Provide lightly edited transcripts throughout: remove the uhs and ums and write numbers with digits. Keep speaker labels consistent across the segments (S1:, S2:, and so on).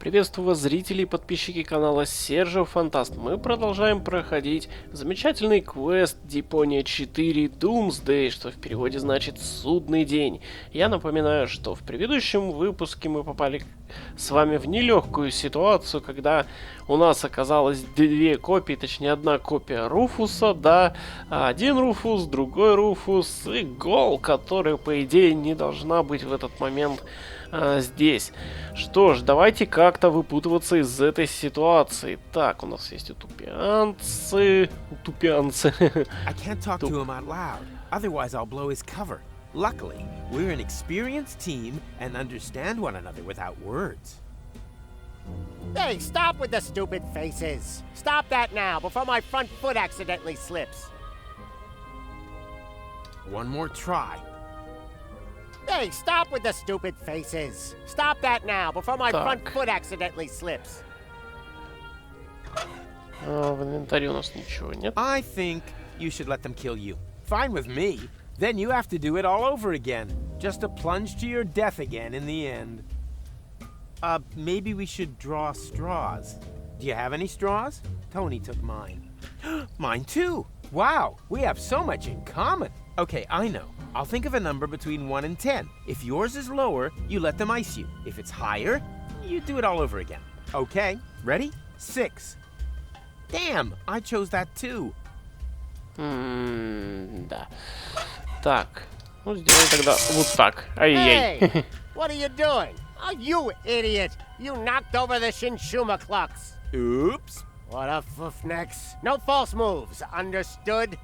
S1: Приветствую вас, зрители и подписчики канала Серия Фантаст. Мы продолжаем проходить замечательный квест Deponia 4 Doomsday, что в переводе значит «Судный день». Я напоминаю, что в предыдущем выпуске мы попали с вами в нелегкую ситуацию, когда у нас оказалось две копии, точнее одна копия Руфуса, да, один Руфус, другой Руфус и Гол, которая по идее не должна быть в этот момент здесь. Что ж, давайте как-то выпутываться из этой ситуации. Так, у нас есть утупианцы.
S2: I can't talk to him out loud, otherwise I'll blow his cover. Luckily, we're an experienced team and understand one another without words.
S3: Hey, stop with the stupid faces! Stop that now, before my front foot accidentally slips.
S2: One more try.
S3: Hey, stop with the stupid faces! Stop that now, before my front foot accidentally slips.
S1: В инвентаре у нас ничего нет.
S2: I think you should let them kill you. Fine with me. Then you have to do it all over again. Just to plunge to your death again in the end. Maybe we should draw straws. Do you have any straws? Tony took mine. Mine too! Wow, we have so much in common. Okay, I know. I'll think of a number between 1 and 10. If yours is lower, you let them ice you. If it's higher, you do it all over again. Okay, ready? 6. Damn, I chose that too.
S1: Да. Так, ну сделаем тогда вот так. Ай-яй.
S3: Hey! What are you doing? Oh, you idiot! You knocked over the Shinshuma clocks.
S2: Oops.
S3: What a foofnex. No false moves, understood?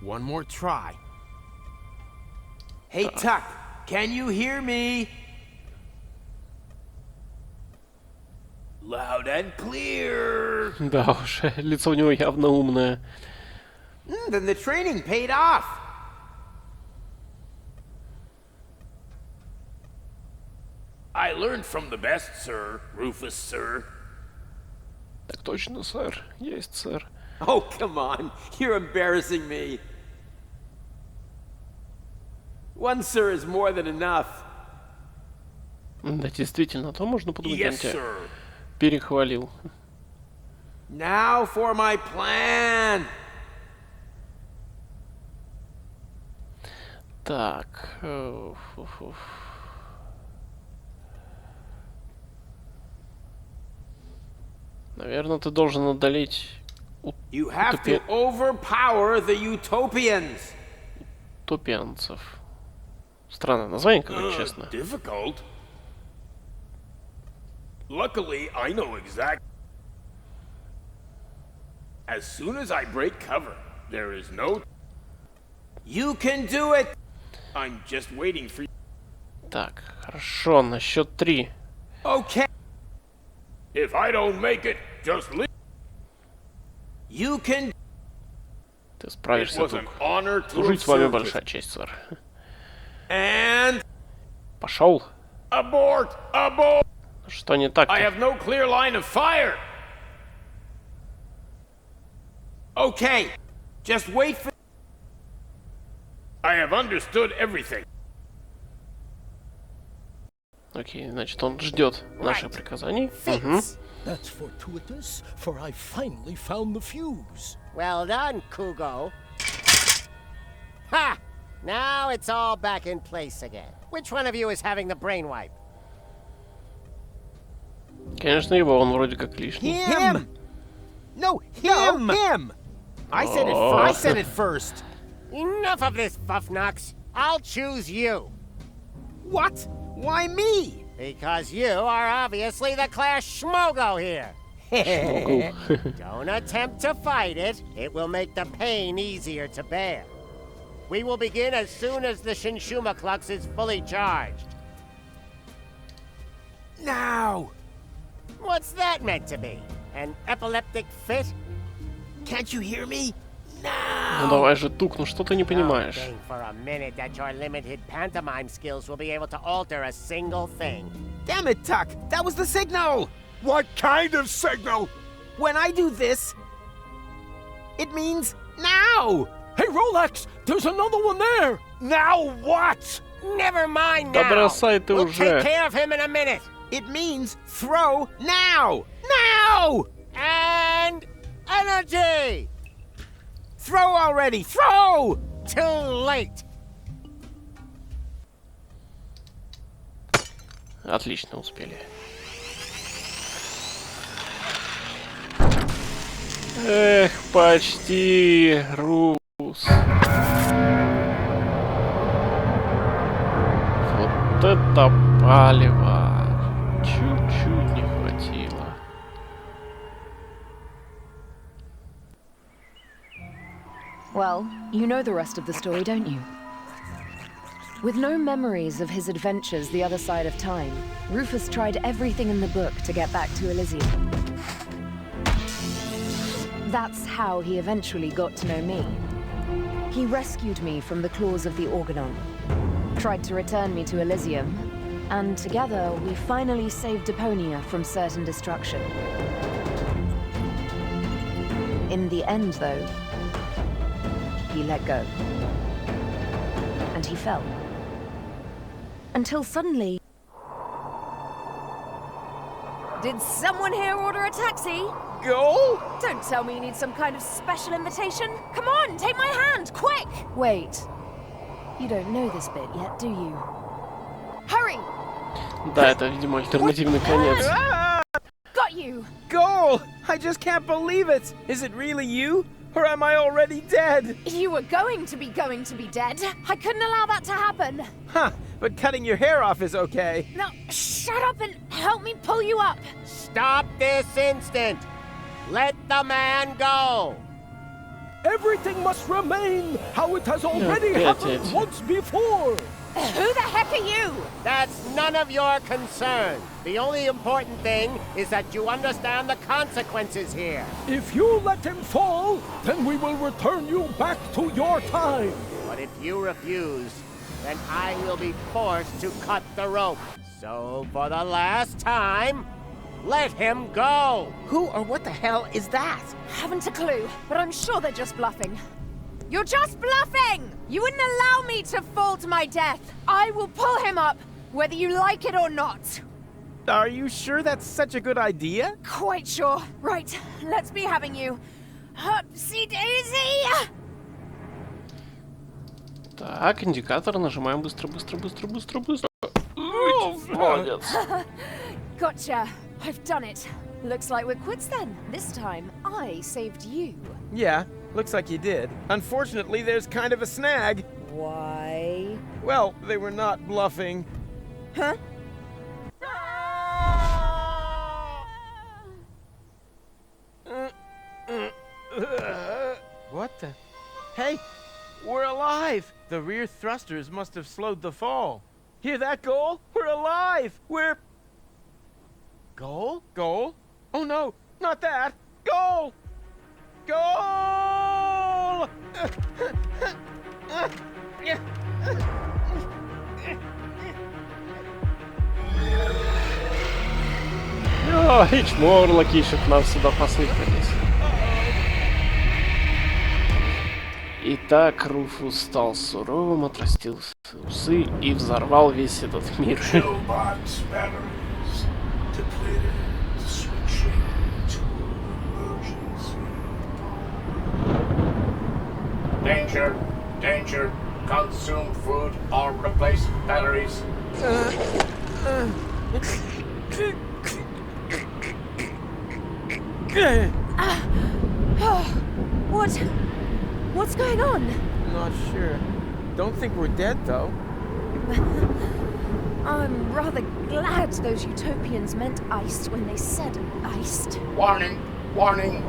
S2: One more try. Hey, Tuck, can you hear me? Loud and clear.
S1: Да уж, лицо у него явно умное.
S2: Then the training paid off.
S4: I learned from the best, sir, Rufus, sir.
S1: Так точно, сэр. Есть, сэр.
S2: Oh, come on. You're embarrassing me. One sir is more than enough.
S1: Да, действительно, то можно подумать, он
S4: Yes,
S1: тебя
S4: sir.
S1: перехвалил.
S2: Now for my plan.
S1: Так. Наверное, ты должен одолеть
S2: You have to overpower the utopians.
S1: утопианцев. Странное название, как честно.
S4: Difficult? Luckily, I know exactly. As soon as I break cover, there is no...
S2: You can do it.
S4: I'm just waiting for you.
S1: Так, хорошо, на счет 3.
S2: Okay.
S4: If I don't make it, just leave.
S2: You can.
S1: Ты
S4: It
S1: справишься,
S4: was
S1: тут.
S4: an honor to
S1: Служить с вами
S4: serve with-
S1: большая честь, сэр.
S2: And
S1: Пошел.
S4: Abort! Abort!
S1: Что не так?
S4: I have no clear line of fire.
S2: okay. Just wait for.
S4: I have understood everything.
S1: Окей, значит, он ждет наших приказаний. Мгм.
S3: Fits.
S5: That's fortuitous, for I finally found the fuse.
S3: Well done, Kugo. Ha! Now it's all back in place again. Which one of you is having the brainwipe?
S1: Конечно, его, он вроде как лишний.
S2: Him. No, him. No, him. I said it. I said it first.
S3: Enough of this, Fuffnox. I'll choose you.
S2: What? Why me?
S3: Because you are obviously the class Schmogo here. Don't attempt to fight it. It will make the pain easier to bear. We will begin as soon as the Shinshuma Klux is fully charged.
S2: Now.
S3: What's that meant to be? An epileptic fit?
S2: Can't you hear me?
S1: Ну
S2: Now.
S1: давай же, Тук, ну что ты не понимаешь?
S3: Don't think for a minute that your limited pantomime skills will be able to alter a single thing.
S2: Damn it, Tuck. That was the signal.
S4: What kind of signal?
S2: When I do this, it means now.
S5: Hey, Rolex! There's another one there!
S4: Now what?
S3: Never mind
S1: Да
S3: now.
S1: бросай ты
S3: We'll
S1: уже.
S3: take care of him in a minute.
S2: It means throw now! Now!
S3: And energy.
S2: Throw already! Throw!
S3: Too late.
S1: Отлично, успели. Эх, почти, Рус. Вот это палево. Чуть-чуть не хватило.
S6: Well, you know the rest of the story, don't you? With no memories of his adventures the other side of time, Rufus tried everything in the book to get back to Elysium. That's how he eventually got to know me. He rescued me from the claws of the Organon, tried to return me to Elysium, and together we finally saved Deponia from certain destruction. In the end, though, he let go. And he fell. Until suddenly... Did someone here order a taxi?
S2: Go?
S6: Don't tell me you need some kind of special invitation. Come on, take my hand, quick! Wait. You don't know this bit yet, do you? Hurry!
S1: Да, это, видимо, альтернативный конец.
S6: Got you!
S2: Goal! I just can't believe it! Is it really you? Or am I already dead?
S6: You were going to be dead. I couldn't allow that to happen.
S2: Huh, but cutting your hair off is okay.
S6: Now, shut up and help me pull you up.
S3: Stop this instant. Let the man go.
S5: Everything must remain how it has already
S1: опять
S5: happened
S1: эти.
S5: once before.
S6: Who the heck are you?
S3: That's none of your concern. The only important thing is that you understand the consequences here.
S5: If you let him fall, then we will return you back to your time.
S3: But if you refuse, then I will be forced to cut the rope. So for the last time, let him go.
S2: Who or what the hell is that?
S6: Haven't a clue, but I'm sure they're just bluffing. You're just bluffing! You wouldn't allow me to fall to my death. I will pull him up, whether you like it or not.
S2: Are you sure that's such a good idea?
S6: Quite sure. Right, let's be having you. Upsy daisy!
S1: Так, индикатор нажимаем быстро. Молодец.
S6: Gotcha. I've done it. Looks like we're quits then. This time, I saved you.
S2: Yeah, looks like you did. Unfortunately, there's kind of a snag.
S6: Why?
S2: Well, they were not bluffing.
S6: Huh?
S2: What the? Hey, we're alive! The rear thrusters must have slowed the fall. Hear that, Goal? We're alive! We're... Goal? Goal? Oh no, not that! Goal! Goal!
S1: О, и чморлокишек нам сюда посыпались. Итак, Руфус стал суровым, отрастил усы и взорвал весь этот мир.
S4: Toolbox batteries depleted. Switching to emergency. Danger! Danger! Consume food or replace batteries.
S6: What's going on?
S2: Not sure. Don't think we're dead, though.
S6: I'm rather glad those utopians meant iced when they said iced.
S4: Warning! Warning!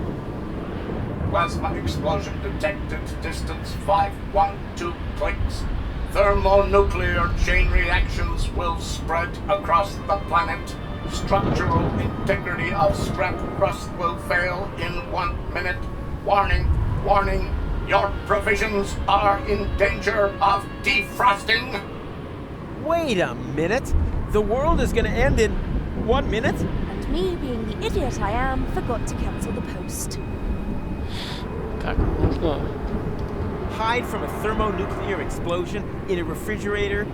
S4: Plasma explosion detected. Distance 512 clicks. Thermonuclear chain reactions will spread across the planet. Structural integrity of scrap crust will fail in 1 minute. Warning! Warning! Your provisions are in danger of defrosting.
S2: Wait a minute! The world is gonna end in 1 minute?
S6: And me, being the idiot I am, forgot to cancel the post.
S1: Так, нужно
S2: Hide from a thermonuclear explosion in a refrigerator?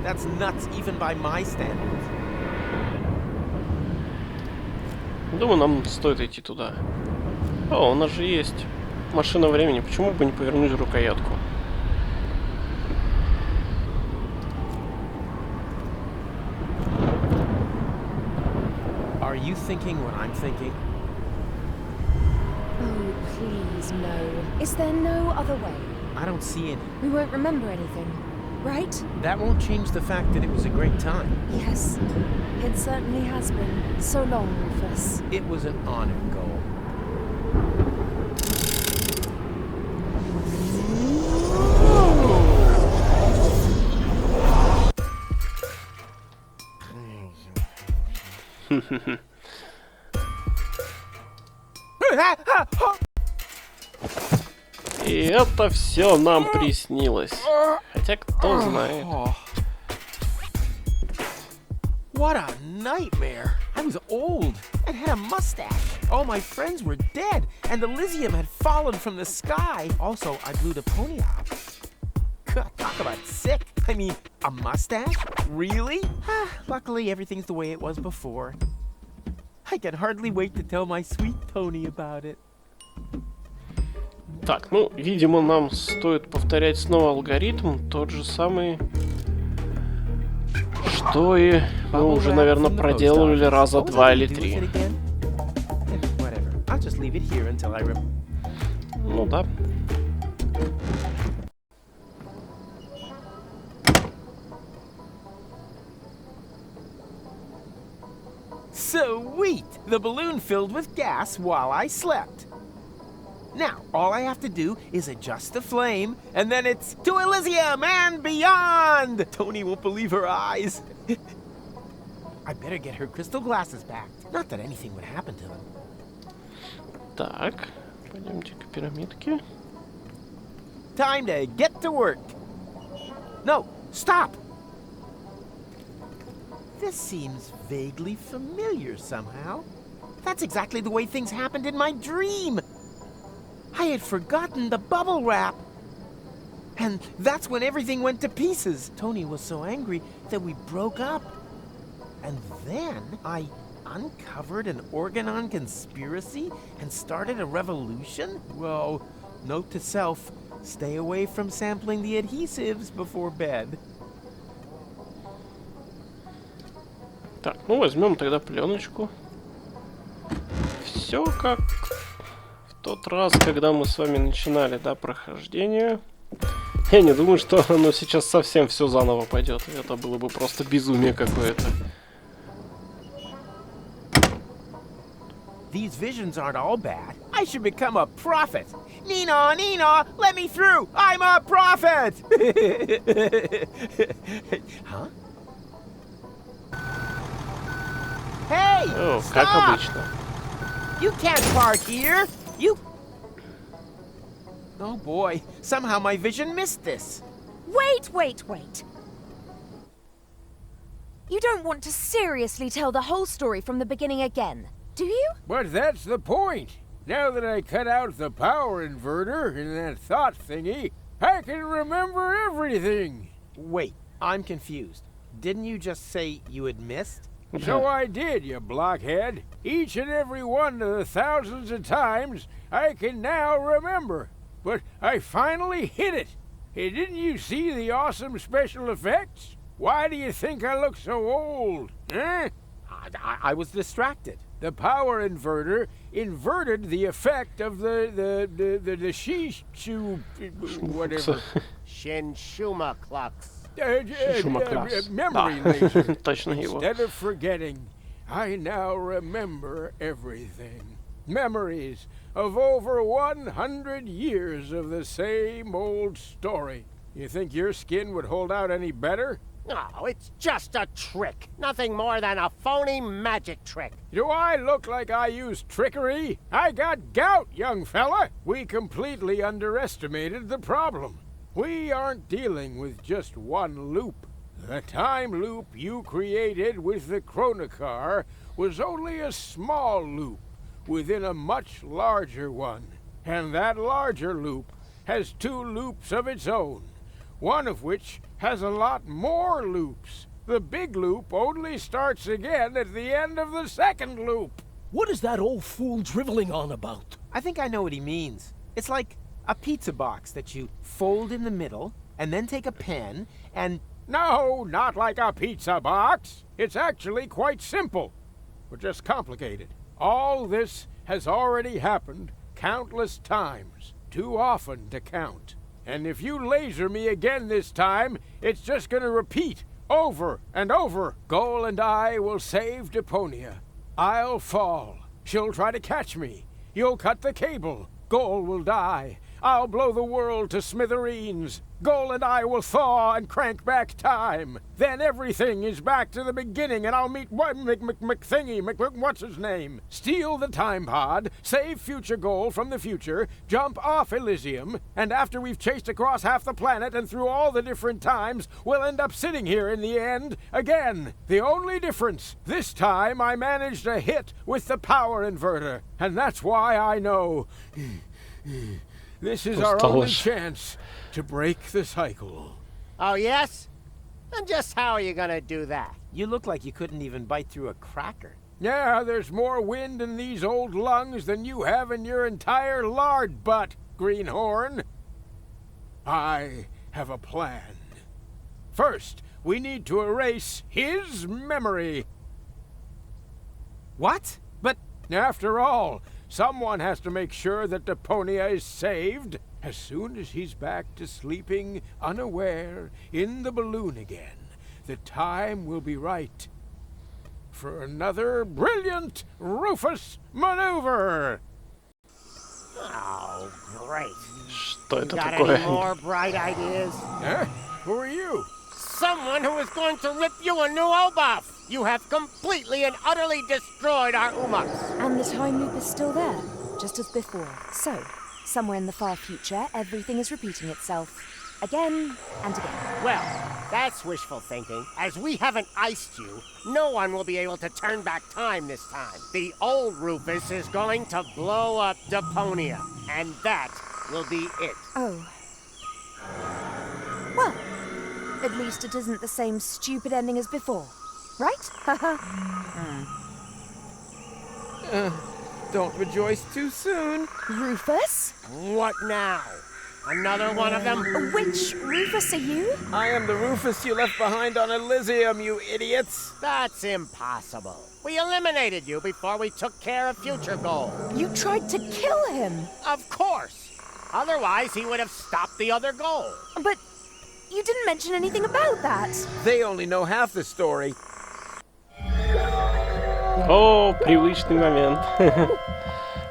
S2: That's nuts even by my standards.
S1: Думаю, нам стоит идти туда. О, у нас же есть машина времени. Почему бы не повернуть рукоятку?
S2: Are you thinking what I'm thinking?
S6: Oh, please, no. Is there no other way?
S2: I don't see any.
S6: We won't remember anything, right?
S2: That won't change the fact that it was a great time.
S6: Yes, it certainly has been. So long, Rufus.
S2: It was an honor, goal.
S1: И это все нам приснилось. Хотя кто знает.
S2: What a nightmare! I was old and had a mustache. All my friends were dead, and Elysium had fallen from the sky. Also, I blew Deponia up. God, talk about sick. I mean, a mustache? Really? Luckily, everything's the way it was before. I can hardly wait to tell my sweet Tony about it.
S1: Так, ну, видимо, нам стоит повторять снова алгоритм, тот же самый, что и мы уже, наверное, проделывали раза 2 или 3. Ну да.
S2: Sweet! The balloon filled with gas while I slept. Now, all I have to do is adjust the flame, and then it's to Elysium and beyond! Tony won't believe her eyes. I better get her crystal glasses back. Not that anything would happen to them.
S1: Так, пойдемте к пирамидке.
S2: Time to get to work. No, stop! This seems vaguely familiar somehow. That's exactly the way things happened in my dream. I had forgotten the bubble wrap. And that's when everything went to pieces. Tony was so angry that we broke up. And then I uncovered an Organon conspiracy and started a revolution? Well, note to self, stay away from sampling the adhesives before bed.
S1: Так, ну возьмем тогда пленочку. Все как в тот раз, когда мы с вами начинали, да, прохождение. Я не думаю, что оно сейчас совсем все заново пойдет. Это было бы просто безумие какое-то.
S2: These visions aren't all bad. I should become a prophet. Nina, Nina, let me through. I'm a prophet. Huh? Hey!
S1: О,
S2: Stop!
S1: как обычно.
S2: You can't park here. You... Oh boy, somehow my vision missed this.
S6: Wait, wait, wait. You don't want to seriously tell the whole story from the beginning again, do you?
S5: But that's the point. Now that I cut out the power inverter in that thought thingy, I can remember everything.
S2: Wait, I'm confused. Didn't you just say you had missed?
S5: So I did, you blockhead. Each and every one of the thousands of times I can now remember. But I finally hit it. Hey, didn't you see the awesome special effects? Why do you think I look so old? Eh?
S2: I was distracted.
S5: The power inverter inverted the effect of the shishu whatever.
S3: Shinshuma Klux.
S5: Memory laser.
S1: Точно его.
S5: Instead of forgetting, I now remember everything. Memories of over 100 years of the same old story. You think your skin would hold out any better?
S3: Oh, it's just a trick. Nothing more than a phony magic trick.
S5: Do I look like I use trickery? I got gout, young fella. We completely underestimated the problem. We aren't dealing with just one loop. The time loop you created with the Chronocar was only a small loop within a much larger one. And that larger loop has 2 loops of its own, one of which has a lot more loops. The big loop only starts again at the end of the 2nd loop.
S7: What is that old fool driveling on about?
S2: I think I know what he means. It's like a pizza box that you fold in the middle, and then take a pen and...
S5: No, not like a pizza box. It's actually quite simple, but just complicated. All this has already happened countless times, too often to count. And if you laser me again this time, it's just gonna repeat over and over. Goal and I will save Deponia. I'll fall. She'll try to catch me. You'll cut the cable. Goal will die. I'll blow the world to smithereens. Goal and I will thaw and crank back time. Then everything is back to the beginning, and I'll meet what's his name? Steal the time pod, save future Goal from the future, jump off Elysium, and after we've chased across half the planet and through all the different times, we'll end up sitting here in the end again. The only difference, this time I managed a hit with the power inverter, and that's why I know this is our only chance to break the cycle.
S3: Oh, yes? And just how are you gonna do that?
S2: You look like you couldn't even bite through a cracker.
S5: Yeah, there's more wind in these old lungs than you have in your entire lard butt, Greenhorn. I have a plan. First, we need to erase his memory.
S2: What? But
S5: after all, someone has to make sure that Deponia is saved. As soon as he's back to sleeping unaware in the balloon again, the time will be right for another brilliant Rufus maneuver.
S3: Oh, great.
S1: Что это
S3: Got
S1: такое?
S3: any more bright ideas?
S5: Who are you?
S3: Someone who is going to rip you a new O-buff! You have completely and utterly destroyed our Umaks!
S6: And the time loop is still there, just as before. So, somewhere in the far future, everything is repeating itself. Again and again.
S3: Well, that's wishful thinking. As we haven't iced you, no one will be able to turn back time this time. The old Rufus is going to blow up Deponia, and that will be it.
S6: Oh. Well, at least it isn't the same stupid ending as before, right?
S2: don't rejoice too soon.
S6: Rufus?
S3: What now? Another one of them?
S6: Which Rufus are you?
S2: I am the Rufus you left behind on Elysium, you idiots.
S3: That's impossible. We eliminated you before we took care of future Goal.
S6: You tried to kill him.
S3: Of course. Otherwise, he would have stopped the other Goal.
S6: But you didn't mention anything about that.
S2: They only know half the story.
S1: О, привычный момент.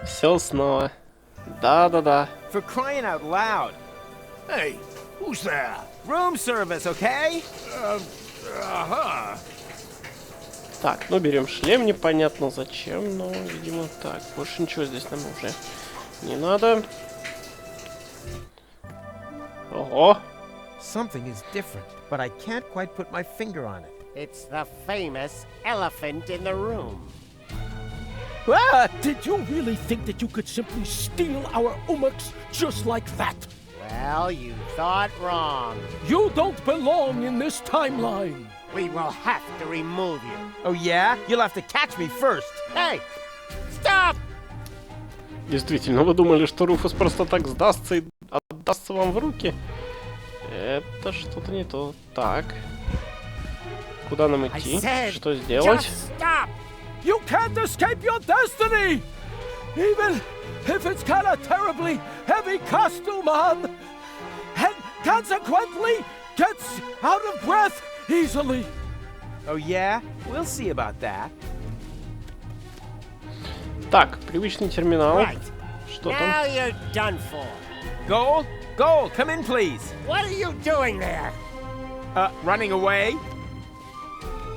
S1: Все снова. Да-да-да.
S2: For crying out loud.
S4: Hey, who's there?
S2: Room service, okay?
S1: Так, ну берем шлем, непонятно зачем, но, видимо, так. Больше ничего здесь нам уже не надо. Ого!
S2: Something is different, but I can't quite put my finger on it.
S3: It's the famous elephant in the room.
S7: Ah, did you really think that you could simply steal our Umaks just like that?
S3: Well, you thought wrong.
S7: You don't belong in this timeline.
S3: We will have to remove you.
S2: Oh yeah? You'll have to catch me first.
S3: Hey! Stop!
S1: Действительно, вы думали, что Руфус просто так сдастся и отдастся вам в руки? Это что-то не то. Так. Куда нам идти? Что сделать?
S7: You can't escape your destiny! Even if it's got a terribly heavy costume on, and consequently gets out of breath easily.
S2: Oh yeah? We'll see about that.
S1: Так, привычный терминал.
S3: Right.
S1: Что
S3: Now
S1: там?
S3: you're done for.
S2: Goal? Goal, come in please.
S3: What are you doing there?
S2: Running away?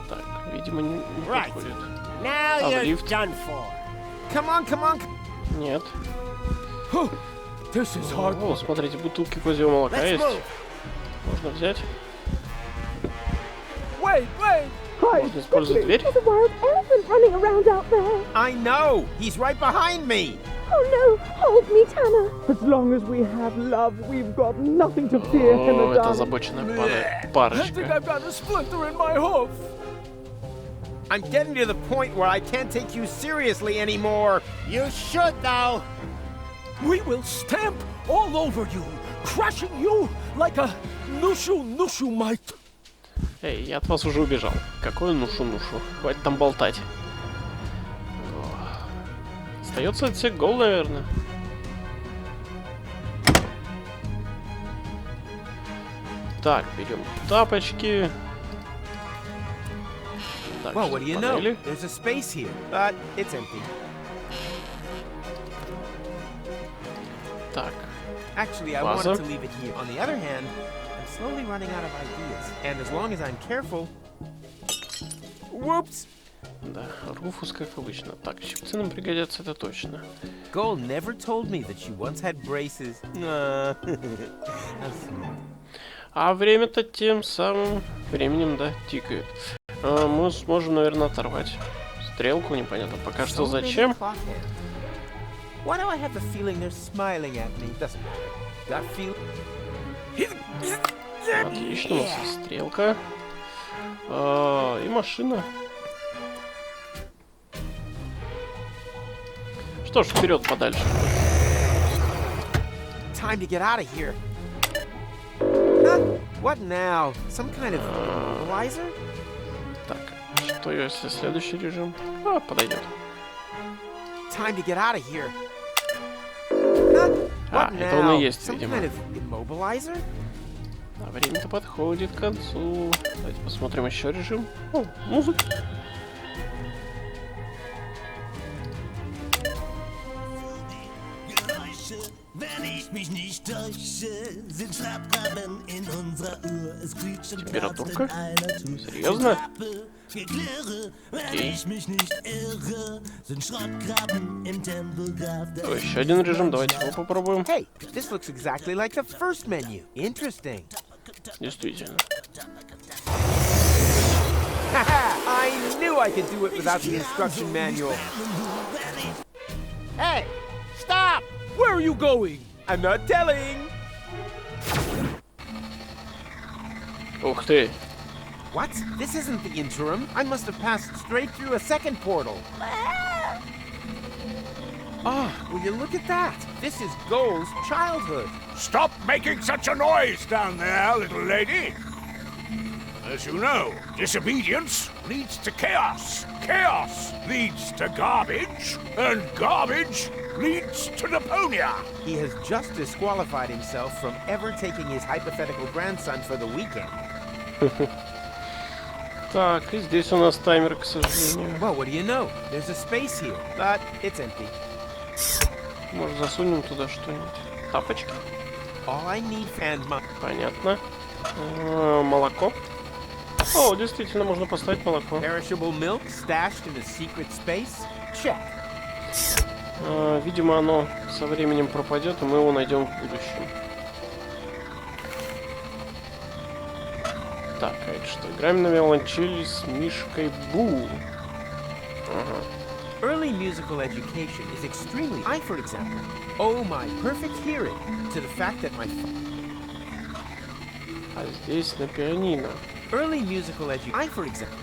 S1: Так, видимо, не
S3: Right.
S1: подходит.
S3: Now
S1: Oh,
S3: you're
S1: lift.
S3: done for.
S2: Come on, come on.
S1: Нет.
S7: This is hard.
S1: О, смотрите, бутылки козьего молока
S3: Let's
S1: есть.
S3: move.
S1: Можно взять.
S7: Wait!
S1: Можно использовать дверь.
S6: There's a wild elephant running around out there.
S2: I know. He's right behind me.
S8: Oh no, hold me, Tanner.
S7: As long as we have love, we've got nothing to fear,
S1: О,
S7: Hannah,
S1: это
S7: darling.
S1: озабоченная
S7: I think
S1: парочка.
S7: I've got a splinter in my hoof.
S2: I'm getting to the point where I can't take you seriously anymore.
S3: You should, though.
S7: We will stamp all over you, crushing you like a nushu might.
S1: Эй, я от вас уже убежал. Какой нушу-нушу? Хватит там болтать. Остается отсек гол, наверное. Так, берем тапочки. Так,
S2: Well, what do you know?
S1: панели.
S2: There's a space here, but it's empty.
S1: Так,
S2: Actually, I
S1: Vasa?
S2: wanted to leave it here. On the other hand, I'm slowly running out of ideas. And as long as I'm careful... Whoops!
S1: да, Руфус, как обычно. Так, щипцы нам пригодятся, это точно.
S2: Goal never told me that she once had braces. How sweet.
S1: А время-то тем самым временем, да, тикает. Мы сможем, наверное, оторвать стрелку, непонятно пока что
S2: So many
S1: зачем.
S2: clock hands. Why do I have the feeling they're smiling at me? Doesn't matter. Got feel.
S1: Отлично, у нас есть стрелка. И машина. Что ж, вперед подальше.
S2: Time to get out of here. Huh? What now? Some kind of immobilizer?
S1: Так, что если следующий режим? Подойдет.
S2: Time to get out of here. Huh? What
S1: это он и
S2: now?
S1: есть,
S2: Some
S1: видимо.
S2: kind of immobilizer?
S1: А время-то подходит к концу. Давайте посмотрим еще режим. О, музыка.
S9: Wenn ich mich nicht täusche, sind Schraubgraben in unserer Uhr. Es quietscht und kratzt,
S1: Температурка?
S9: wenn einer tut.
S1: Серьезно?
S9: Geklirre, wenn
S1: Окей.
S9: ich mich nicht irre, sind Schraubgraben im Tempelgraf.
S1: О, еще один режим, давайте его попробуем.
S2: Hey, this looks exactly like the first menu. Interesting.
S1: Действительно.
S2: Haha! I knew I could do it without the instruction manual.
S3: Hey, stop!
S7: Where are you going?
S2: I'm not telling.
S1: Ух ты.
S2: What? This isn't the interim. I must have passed straight through a second portal. Oh, will you look at that? This is Goal's childhood.
S4: Stop making such a noise down there, little lady. As you know, disobedience leads to chaos. Chaos leads to garbage, and garbage leads to Deponia.
S2: He has just disqualified himself from ever taking his hypothetical grandson for the weekend.
S1: Так, и здесь у нас таймер, к сожалению.
S2: Well, what do you know? There's a space here, but it's empty.
S1: Может, засунем туда что-нибудь. Тапочки.
S2: All I need and my...
S1: Понятно. Молоко. О, действительно, можно поставить молоко.
S2: Perishable milk stashed in a secret space? Check.
S1: Видимо, оно со временем пропадет, и мы его найдем в будущем. Так, а это что? Играем на виолончели с Мишкой Бу. Ага.
S2: Early musical education is extremely... I, for example, owe my perfect hearing to the fact that my...
S1: А здесь на пианино.
S2: Early musical education... I, for example...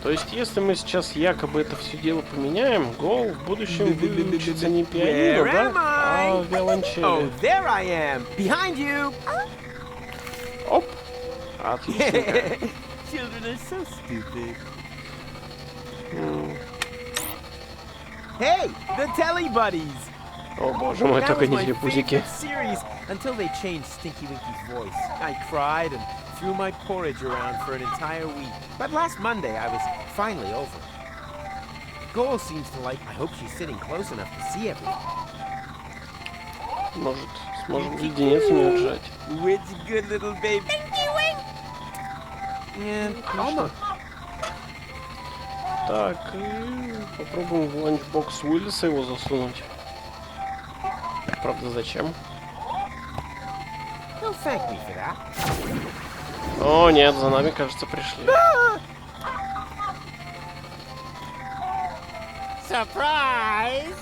S1: То есть, если мы сейчас якобы это все дело поменяем, Гол в будущем выучится не пианино,
S2: Where
S1: да?
S2: am I?
S1: А виолончели.
S2: Oh, there I am! Behind you!
S1: Оп! Отлично.
S2: Children are so stupid. Hey, the Telly Buddies!
S1: О боже мой,
S2: That
S1: только
S2: was
S1: не
S2: my
S1: телепузики.
S2: favorite series until they changed Stinky Winky's voice. I cried and threw my porridge around for an entire week. But last Monday, I was finally over. Goal seems to like. I hope she's sitting close enough to see everything.
S1: Может, сможем леденец не отжать.
S2: Which good little baby. Yeah, almost.
S1: Так, и попробуем в ланчбокс Уиллиса его засунуть. Правда, зачем?
S2: He'll thank me for that.
S1: О, нет, за нами, кажется, пришли.
S3: Surprise!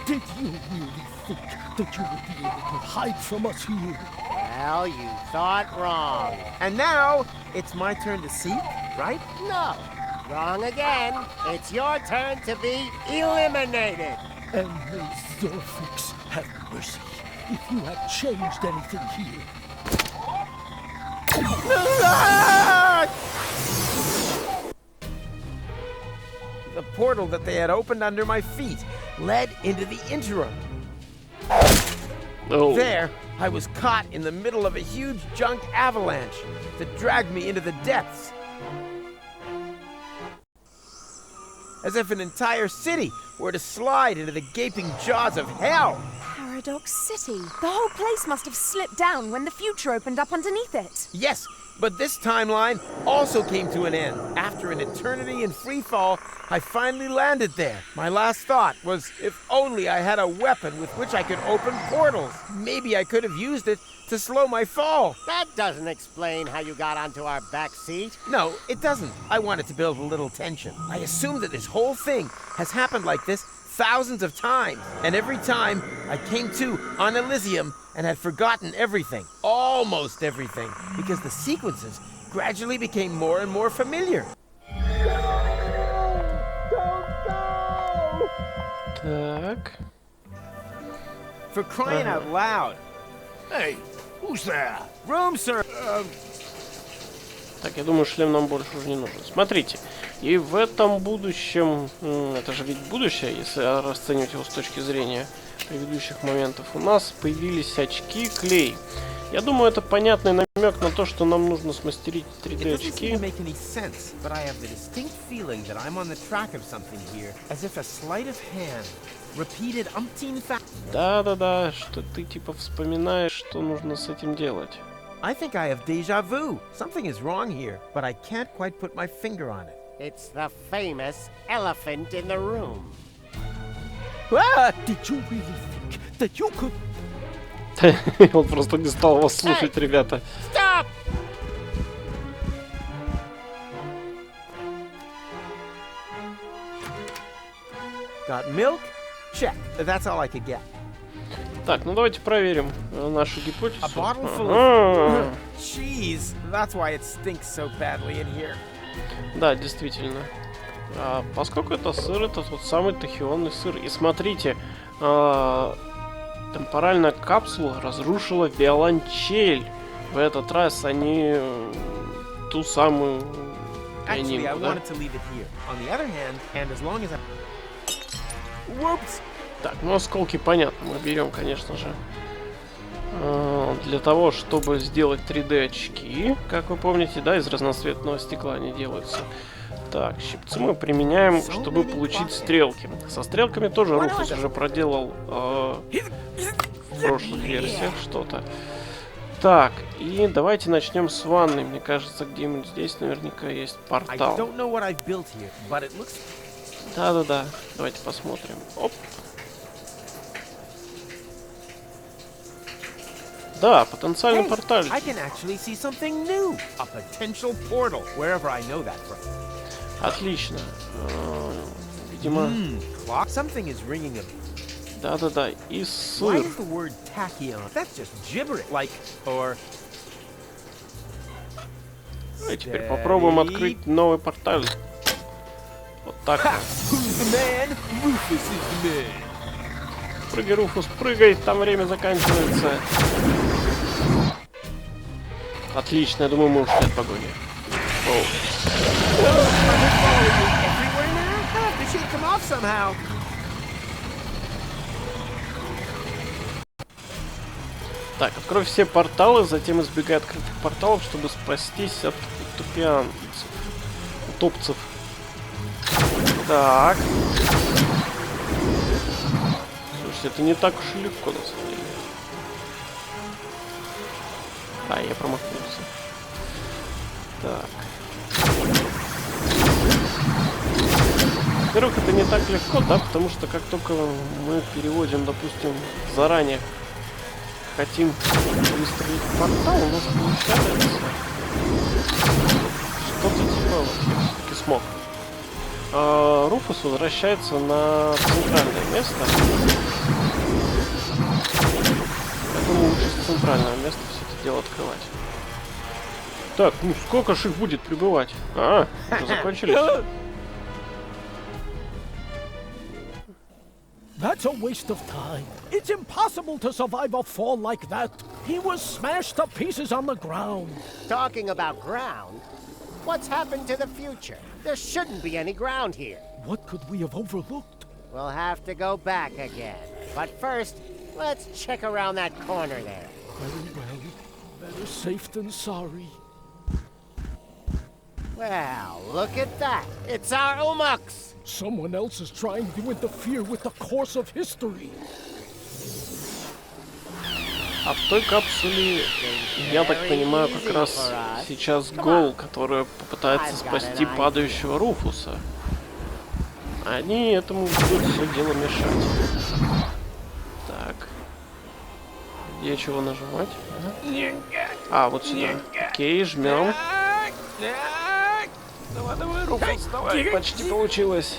S7: Did you really think that you would be able to hide from us here?
S3: Well, you thought wrong.
S2: And now, it's my turn to seek, right?
S3: No, wrong again. It's your turn to be eliminated.
S7: And may Zorfix have mercy if you have changed anything here.
S2: The portal that they had opened under my feet led into the interim.
S1: Oh.
S2: There, I was caught in the middle of a huge junk avalanche that dragged me into the depths. As if an entire city were to slide into the gaping jaws of hell.
S6: Paradox City. The whole place must have slipped down when the future opened up underneath it.
S2: Yes, but this timeline also came to an end. After an eternity in free fall, I finally landed there. My last thought was if only I had a weapon with which I could open portals. Maybe I could have used it to slow my fall.
S3: That doesn't explain how you got onto our back seat.
S2: No, it doesn't. I wanted to build a little tension. I assume that this whole thing has happened like this thousands of times. And every time I came to on Elysium and had forgotten everything, almost everything, because the sequences gradually became more and more familiar.
S1: Так.
S2: For crying out loud.
S4: Hey, who's there?
S2: Room, sir.
S1: Так, я думаю, шлем нам больше уже не нужен. Смотрите, и в этом будущем, это же ведь будущее, если расценивать его с точки зрения предыдущих моментов, у нас появились очки клей. Я думаю, это понятный намек на то, что нам нужно смастерить 3D очки. Да-да-да, что ты типа вспоминаешь, что нужно с этим делать.
S2: I think I have deja vu. Something is wrong here, but I can't quite put my finger on it.
S3: It's the famous elephant in the room.
S7: Ah, did you really think that you could...
S1: Он просто не стал вас слушать, ребята.
S3: Stop!
S2: Got milk? Check. That's all I could get.
S1: Так, ну давайте проверим нашу гипотезу.
S2: A bottle full of cheese. That's why it stinks so badly in here.
S1: Да, действительно. Поскольку это сыр, это тот самый тахионный сыр. И смотрите, темпоральная капсула разрушила виолончель. В этот раз они ту самую пианинку, да? Так, ну осколки понятно, мы берем, конечно же, для того, чтобы сделать 3D очки, как вы помните, да, из разноцветного стекла они делаются. Так, щипцы мы применяем, чтобы получить стрелки. Со стрелками тоже Руфус уже проделал в прошлых версиях что-то. Так, и давайте начнем с ванной. Мне кажется, где-нибудь здесь наверняка есть портал. Да-да-да, давайте посмотрим. Оп. Да, потенциальный портал. Отлично. Видимо... Да-да-да, и сыр. И теперь попробуем открыть новый портал. Вот так. Прыгай, Руфус, прыгай, там время заканчивается. Отлично, я думаю, мы ушли от погони. Так, открой все порталы, затем избегай открытых порталов, чтобы спастись от утопцев. Так. Слушайте, это не так уж и легко, на самом деле. А, я промахнулся. Так. Во-первых, это не так легко, да, потому что как только мы переводим, допустим, заранее хотим выстроить портал, у нас получается что-то типа, вот, я все-таки смог. Руфус возвращается на центральное место. Поэтому лучше с центрального места все это дело открывать. Так, ну сколько ж их будет прибывать? Уже закончились.
S7: That's a waste of time. It's impossible to survive a fall like that. He was smashed to pieces on the ground.
S3: Talking about ground, what's happened to the future? There shouldn't be any ground here.
S7: What could we have overlooked?
S3: We'll have to go back again. But first, let's check around that corner there.
S7: Very well. Better safe than sorry.
S3: Well, look at that. It's our Umux.
S7: Someone else is trying to interfere with the course of history.
S1: А в той капсуле, я так понимаю, как раз сейчас Гол, которая попытается спасти падающего Руфуса. Они этому будут все дело мешать. Так. Где чего нажимать? Вот сюда. Окей, жмем. Давай, Руфус, давай. Почти получилось.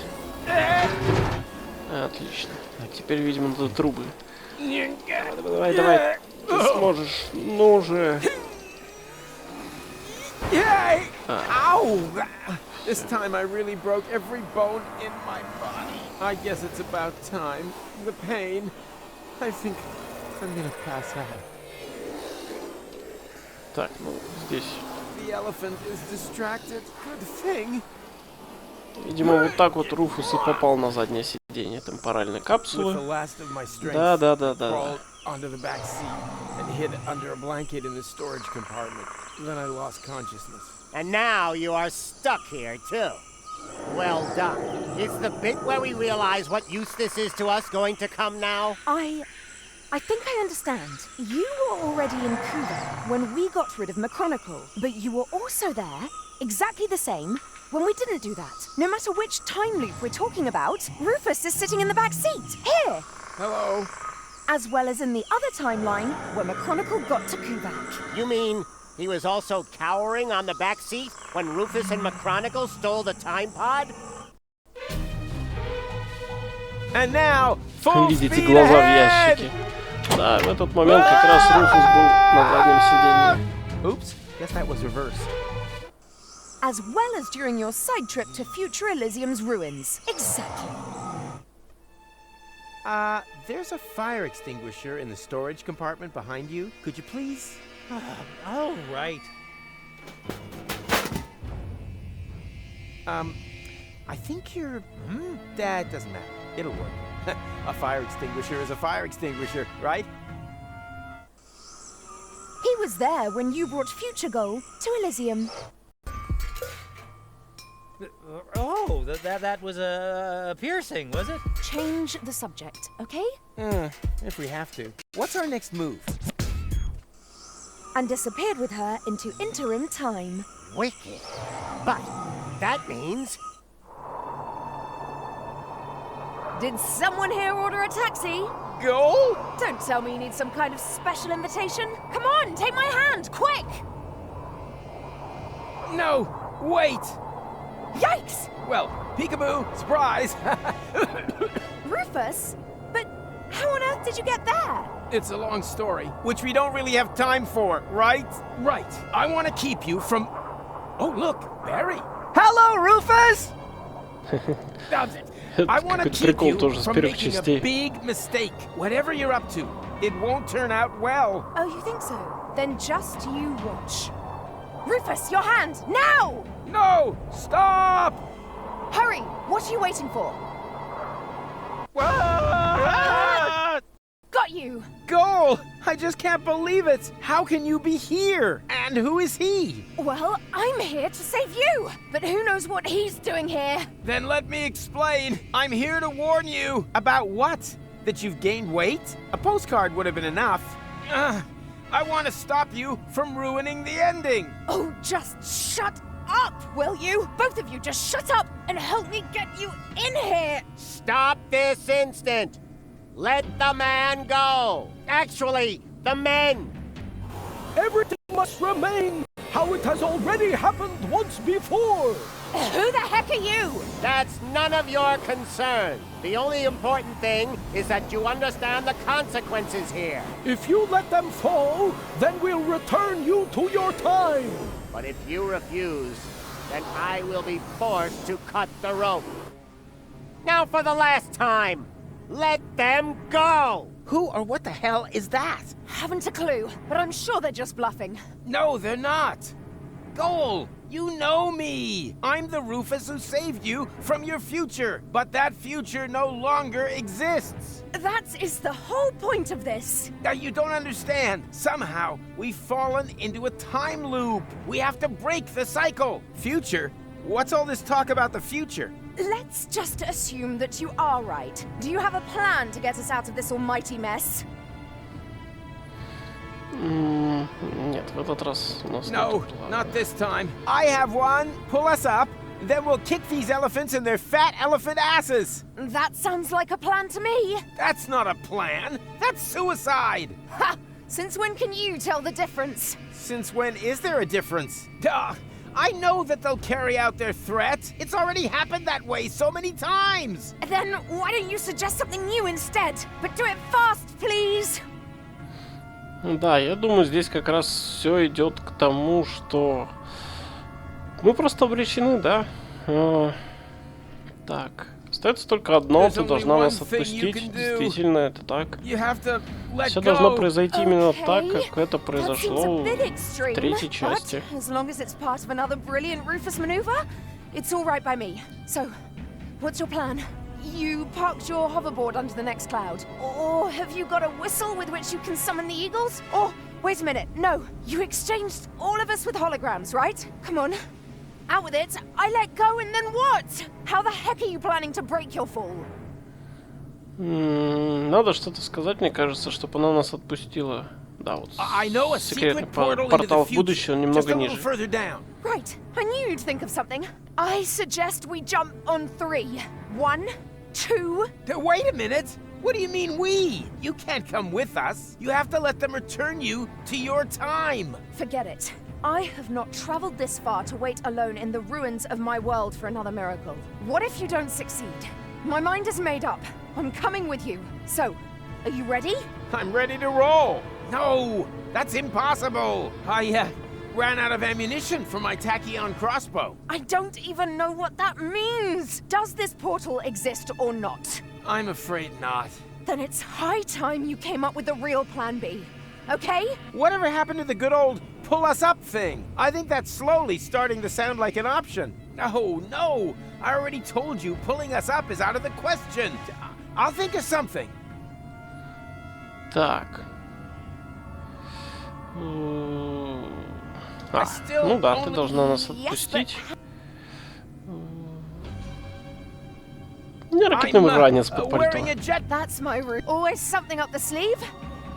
S1: Отлично. А теперь, видимо, надо трубы. Давай. Ты сможешь. Ну уже.
S2: Ow! This time I really broke every bone in my body. I guess it's about time. The pain. I think I'm gonna pass out.
S1: Так, ну здесь.
S2: The elephant is distracted. Good thing.
S1: Видимо, вот так вот Руфус и попал на заднее сиденье темпоральной капсулы. Да.
S2: Onto the back seat and hid under a blanket in the storage compartment. Then I lost consciousness.
S3: And now you are stuck here, too. Well done. Is the bit where we realize what use this is to us going to come now?
S6: I think I understand. You were already in Cuba when we got rid of McChronicle, but you were also there, exactly the same, when we didn't do that. No matter which time loop we're talking about, Rufus is sitting in the back seat, here!
S2: Hello.
S6: As well as in the other timeline, where McChronicle got to Kubak.
S3: You mean he was also cowering on the back seat when Rufus and McChronicle stole the time pod?
S2: And now, full
S1: Видите
S2: speed
S1: глаза в
S2: ahead!
S1: ящике. Да, в этот момент как раз Руфус был на заднем сиденье.
S2: Oops, guess that was reversed.
S6: As well as during your side trip to future Elysium's ruins. Exactly.
S2: There's a fire extinguisher in the storage compartment behind you. Could you please?
S3: Oh, right.
S2: I think you're... That doesn't matter. It'll work. A fire extinguisher is a fire extinguisher, right?
S6: He was there when you brought Future Goal to Elysium.
S10: Oh, that was a piercing, was it?
S6: Change the subject, okay?
S2: If we have to. What's our next move?
S6: And disappeared with her into interim time.
S3: Wicked. But that means...
S6: Did someone here order a taxi?
S2: Go?
S6: Don't tell me you need some kind of special invitation. Come on, take my hand, quick!
S2: No, wait!
S6: Yikes!
S2: Well, peekaboo, surprise!
S6: Rufus? But how on earth did you get there?
S2: It's a long story, which we don't really have time for, right? Right. I want to keep you from... Oh, look, Barry. Hello, Rufus! I want to keep you from making a big mistake. Whatever you're up to, it won't turn out well.
S6: Oh, you think so? Then just you watch. Rufus, your hand, now!
S2: No! Stop!
S6: Hurry! What are you waiting for? Got you!
S2: Goal! I just can't believe it! How can you be here? And who is he?
S6: Well, I'm here to save you, but who knows what he's doing here?
S2: Then let me explain. I'm here to warn you. About what? That you've gained weight? A postcard would have been enough. I want to stop you from ruining the ending.
S6: Oh, just shut up, will you? Both of you just shut up and help me get you in here!
S3: Stop this instant! Let the man go! Actually, the men!
S7: Everything must remain how it has already happened once before.
S6: Who the heck are you?
S3: That's none of your concern. The only important thing is that you understand the consequences here.
S7: If you let them fall, then we'll return you to your time.
S3: But if you refuse, then I will be forced to cut the rope. Now for the last time, let them go!
S2: Who or what the hell is that?
S6: Haven't a clue, but I'm sure they're just bluffing.
S2: No, they're not. Goal, you know me. I'm the Rufus who saved you from your future, but that future no longer exists.
S6: That is the whole point of this.
S2: Now, you don't understand. Somehow, we've fallen into a time loop. We have to break the cycle. Future? What's all this talk about the future?
S6: Let's just assume that you are right. Do you have a plan to get us out of this almighty mess?
S1: Нет, в этот раз у нас
S2: No,
S1: нет плана.
S2: not this time. I have one. Pull us up. Then we'll kick these elephants in their fat elephant asses.
S6: That sounds like a plan to me.
S2: That's not a plan. That's suicide.
S6: Ha! Since when can you tell the difference?
S2: Since when is there a difference? Duh. I know that they'll carry out their threat. It's already happened that way so many times.
S6: Then why don't you suggest something new instead? But do it fast, please.
S1: Да, я думаю, здесь как раз все идет к тому, что мы просто обречены, да? Так, остается только одно, ты должна нас отпустить. Действительно, это так. Все должно произойти именно так, как это произошло в третьей части.
S6: As long as it's part of another brilliant Rufus maneuver, it's all right by me. So, what's your plan? You parked your hoverboard under the next cloud. Or have you got a whistle with which you can summon the eagles? Or, wait a minute, no. You exchanged all of us with holograms, right? Come on. Out with it. I let go and then what? How the heck are you planning to break your fall?
S1: Надо что-то сказать, мне кажется, чтобы она нас отпустила. Да, вот секретный портал в будущее, он немного ниже.
S6: Right, I knew you'd think of something. I suggest we jump on 3. 1, 2...
S2: Wait a minute! What do you mean we? You can't come with us. You have to let them return you to your time.
S6: Forget it. I have not traveled this far to wait alone in the ruins of my world for another miracle. What if you don't succeed? My mind is made up. I'm coming with you. So, are you ready?
S2: I'm ready to roll. No, that's impossible. I ran out of ammunition for my tachyon crossbow.
S6: I don't even know what that means. Does this portal exist or not?
S2: I'm afraid not.
S6: Then it's high time you came up with a real plan B. Okay?
S2: Whatever happened to the good old pull us up thing? I think that's slowly starting to sound like an option. No. I already told you pulling us up is out of the question. I'll think of something.
S1: Так. Ну да, ты должна нас отпустить. Не ракетный ранец под пальто.
S6: That's my route. Always something up the sleeve.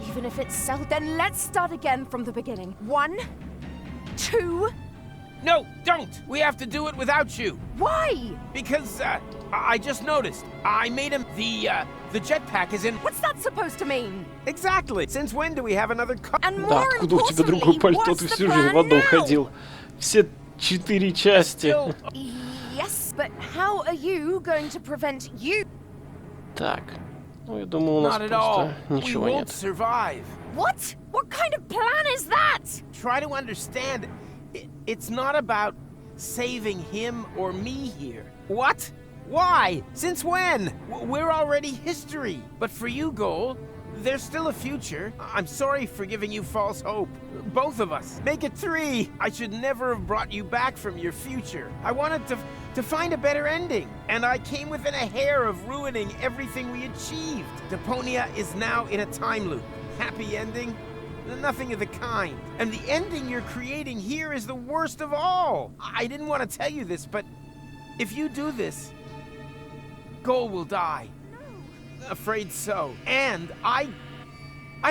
S6: Even if it's self, then let's start again from the beginning. 1, 2...
S2: No, don't! We have to do it without you.
S6: Why?
S2: Because, I just noticed. I made him the jetpack is in...
S6: What's that supposed to mean?
S2: Exactly. Since when do we have another car?
S1: Да, откуда у тебя другое пальто? Ты всю жизнь в одном ходил. Все 4 части.
S6: Yes, but how are you going to prevent you?
S1: Так. Ну, я думаю, у нас просто ничего нет.
S6: What? What kind of plan is that?
S2: Try to understand. It's not about saving him or me here. What? Why? Since when? We're already history. But for you, Goal, there's still a future. I'm sorry for giving you false hope. Both of us. Make it 3. I should never have brought you back from your future. I wanted to find a better ending. And I came within a hair of ruining everything we achieved. Deponia is now in a time loop. Happy ending? Nothing of the kind. And the ending you're creating here is the worst of all. I didn't want to tell you this, but if you do this, Goal will die. Afraid so. And I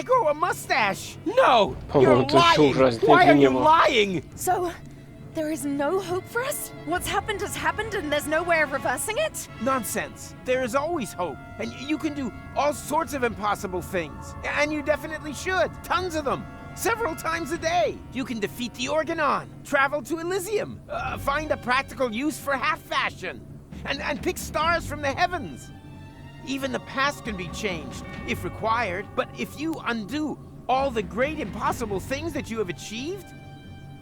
S2: grow a mustache. No, you're lying. Why are you lying?
S6: So, there is no hope for us? What's happened has happened and there's no way of reversing it?
S2: Nonsense. There is always hope. And you can do all sorts of impossible things. And you definitely should. Tons of them. several times a day. You can defeat the Organon, travel to Elysium, find a practical use for half fashion, and pick stars from the heavens. Even the past can be changed, if required, but if you undo all the great impossible things that you have achieved,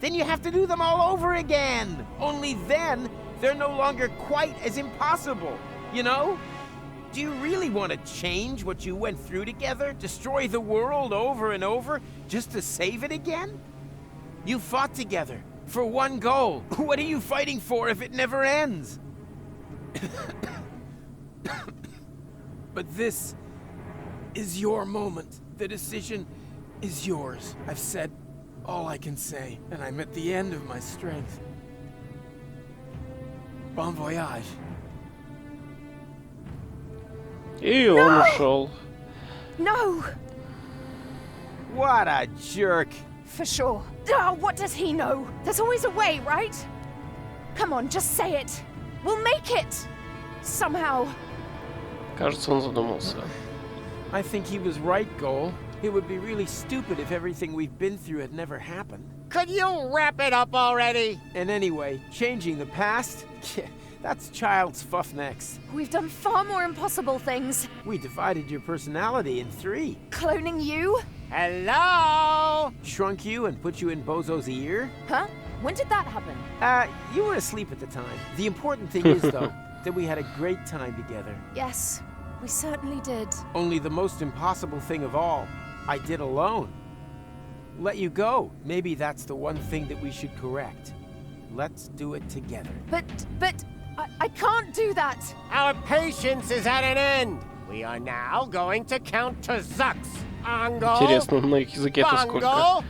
S2: then you have to do them all over again. Only then, they're no longer quite as impossible, you know? Do you really want to change what you went through together? Destroy the world over and over, just to save it again? You fought together, for one goal. What are you fighting for if it never ends? But this is your moment. The decision is yours. I've said all I can say, and I'm at the end of my strength. Bon voyage.
S1: И он ушел.
S6: No!
S2: What a jerk.
S6: For sure. Oh, what does he know? There's always a way, right? Come on, just say it. We'll make it! Somehow.
S1: Кажется, он задумался.
S2: I think he was right, Goal. It would be really stupid if everything we've been through had never happened.
S3: Could you wrap it up already?
S2: And anyway, changing the past? That's child's fuff next.
S6: We've done far more impossible things.
S2: We divided your personality in 3.
S6: Cloning you?
S3: Hello?
S2: Shrunk you and put you in Bozo's ear?
S6: Huh? When did that happen?
S2: You were asleep at the time. The important thing is, though, that we had a great time together.
S6: Yes, we certainly did.
S2: Only the most impossible thing of all, I did alone. Let you go. Maybe that's the one thing that we should correct. Let's do it together.
S6: But I can't do that.
S3: Our patience is at an end. We are now going to count to Zux. Angle.
S1: Интересно, на их языке это сколько?
S3: Bungle,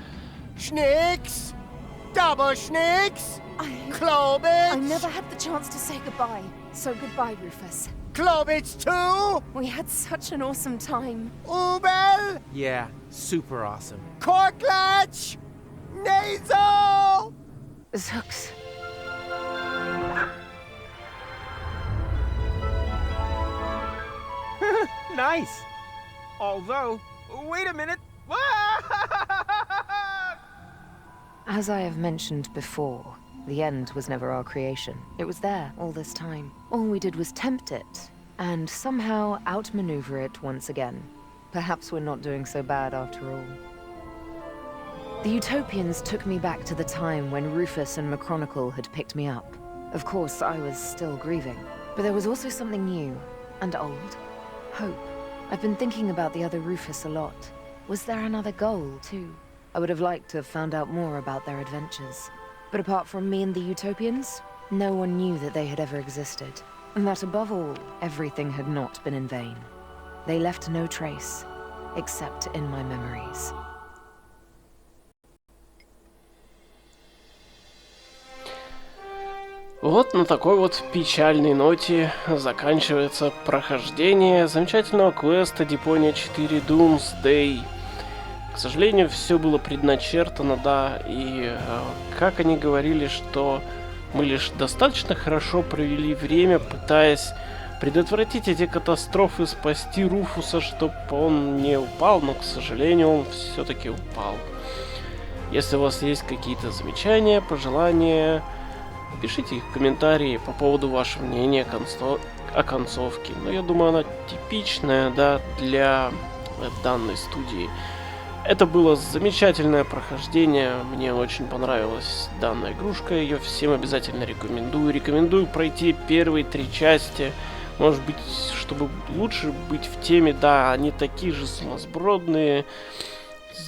S3: Schnicks, Double Schnicks, Clobits.
S6: I never had the chance to say goodbye. So goodbye, Rufus.
S3: Clobits 2.
S6: We had such an awesome time.
S3: Ubel,
S2: Yeah, super awesome.
S3: Corklatch, Nasal.
S6: Zux.
S2: Nice. Although, wait a minute.
S6: As I have mentioned before, the end was never our creation. It was there all this time. All we did was tempt it, and somehow outmaneuver it once again. Perhaps we're not doing so bad after all. The Utopians took me back to the time when Rufus and McChronicle had picked me up. Of course, I was still grieving, but there was also something new and old. Hope. I've been thinking about the other Rufus a lot. Was there another goal, too? I would have liked to have found out more about their adventures. But apart from me and the Utopians, no one knew that they had ever existed. And that above all, everything had not been in vain. They left no trace, except in my memories.
S1: Вот на такой вот печальной ноте заканчивается прохождение замечательного квеста Deponia 4 Doomsday. К сожалению, все было предначертано, да, и как они говорили, что мы лишь достаточно хорошо провели время, пытаясь предотвратить эти катастрофы, спасти Руфуса, чтобы он не упал, но, к сожалению, он все-таки упал. Если у вас есть какие-то замечания, пожелания, пишите их в комментарии по поводу вашего мнения о концовке. Но я думаю, она типичная, да, для данной студии. Это было замечательное прохождение. Мне очень понравилась данная игрушка. Ее всем обязательно рекомендую. Рекомендую пройти первые 3 части. Может быть, чтобы лучше быть в теме. Да, они такие же сумасбродные,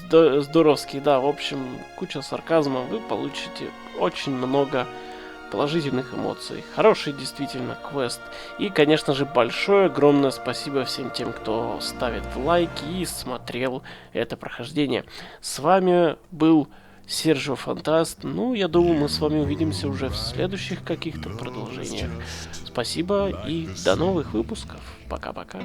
S1: здоровские. Да, в общем, куча сарказма. Вы получите очень много положительных эмоций. Хороший действительно квест. И, конечно же, большое, огромное спасибо всем тем, кто ставит лайки и смотрел это прохождение. С вами был Серджио Фантаст. Ну, я думаю, мы с вами увидимся уже в следующих каких-то продолжениях. Спасибо и до новых выпусков. Пока-пока.